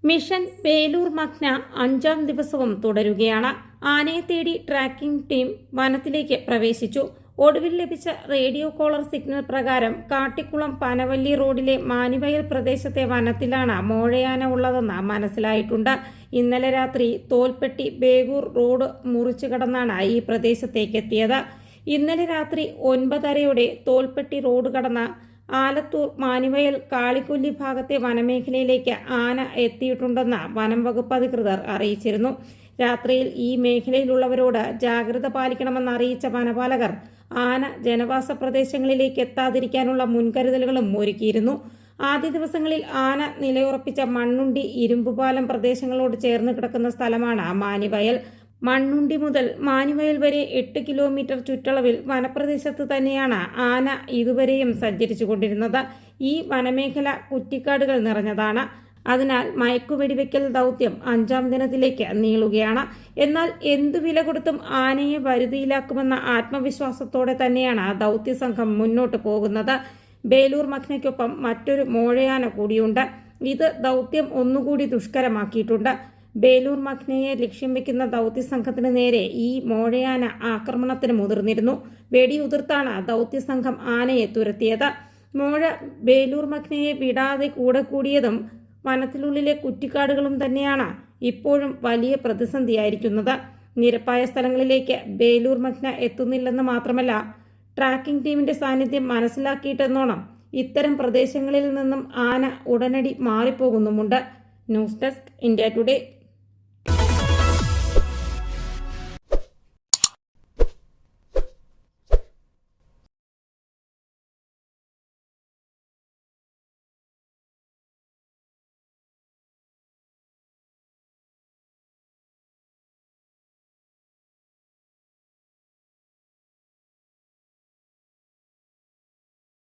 Mission Velur Magna 5-ാം ദിവസവും തുടരുകയാണ്. ആനയെ തേടി ട്രാക്കിംഗ് ടീം വനത്തിലേക്ക് പ്രവേശിച്ചു. ഒടുവിൽ ലഭിച്ച റേഡിയോ കോളർ സിഗ്നൽ പ്രകാരം കാട്ടിക്കുളം പനവല്ലി റോഡിലെ മാനിവയൽ പ്രദേശത്തെ വനത്തിലാണ് മോഴയാന ഉള്ളതെന്ന് മനസ്സിലായിട്ടുണ്ട്. ഇന്നലെ രാത്രി തോൽപ്പെട്ടി ബേഗൂർ റോഡ് മുറിച്ചു കടന്നാണ് ഈ പ്രദേശത്തേക്ക് എത്തിയത്. ഇന്നലെ രാത്രി 9:30 തോൽപ്പെട്ടി റോഡ് കടന്ന് ആലത്തൂർ മാനിവയൽ കാളിക്കൊല്ലി ഭാഗത്തെ വനമേഖലയിലേക്ക് ആന എത്തിയിട്ടുണ്ടെന്ന് വനം വകുപ്പ് അധികൃതർ അറിയിച്ചിരുന്നു. രാത്രിയിൽ ഈ മേഖലയിലുള്ളവരോട് ജാഗ്രത പാലിക്കണമെന്ന് അറിയിച്ച വനപാലകർ ആന ജനവാസ പ്രദേശങ്ങളിലേക്ക് എത്താതിരിക്കാനുള്ള മുൻകരുതലുകളും ഒരുക്കിയിരുന്നു. ആദ്യ ദിവസങ്ങളിൽ ആന നിലയുറപ്പിച്ച മണ്ണുണ്ടി ഇരുമ്പുപാലം പ്രദേശങ്ങളോട് ചേർന്ന് കിടക്കുന്ന സ്ഥലമാണ് മാനിവയൽ. മണ്ണുണ്ടി മുതൽ മാനിവയൽ വരെ 8 കിലോമീറ്റർ ചുറ്റളവിൽ വനപ്രദേശത്ത് തന്നെയാണ് ആന ഇതുവരെയും സഞ്ചരിച്ചു കൊണ്ടിരുന്നത്. ഈ വനമേഖല കുറ്റിക്കാടുകൾ നിറഞ്ഞതാണ്. അതിനാൽ മയക്കുവെടിവെക്കൽ ദൗത്യം 5-ാം ദിനത്തിലേക്ക് നീളുകയാണ്. എന്നാൽ എന്തു വില കൊടുത്തും ആനയെ വരുതിയിലാക്കുമെന്ന ആത്മവിശ്വാസത്തോടെ തന്നെയാണ് ദൗത്യസംഘം മുന്നോട്ട് പോകുന്നത്. ബേലൂർ മഗ്നയ്ക്കൊപ്പം മറ്റൊരു മോഴയാന കൂടിയുണ്ട്. ഇത് ദൗത്യം ഒന്നുകൂടി ദുഷ്കരമാക്കിയിട്ടുണ്ട്. ബേലൂർ മഗ്നയെ ലക്ഷ്യം വെക്കുന്ന ദൗത്യസംഘത്തിന് നേരെ ഈ മോഴയാന ആക്രമണത്തിന് മുതിർന്നിരുന്നു. വെടിയുതിർത്താണ് ദൗത്യസംഘം ആനയെ തുരത്തിയത്. മോഴ ബേലൂർ മഗ്നയെ വിടാതെ കൂടെ കൂടിയതും വനത്തിനുള്ളിലെ കുറ്റിക്കാടുകളും തന്നെയാണ് ഇപ്പോഴും വലിയ പ്രതിസന്ധിയായിരിക്കുന്നത്. നിരപ്പായ സ്ഥലങ്ങളിലേക്ക് ബേലൂർ മഗ്ന എത്തുന്നില്ലെന്ന് മാത്രമല്ല, ട്രാക്കിംഗ് ടീമിന്റെ സാന്നിധ്യം മനസ്സിലാക്കിയിട്ടെന്നോണം ഇത്തരം പ്രദേശങ്ങളിൽ നിന്നും ആന ഉടനടി മാറിപ്പോകുന്നുമുണ്ട്. News desk, India today.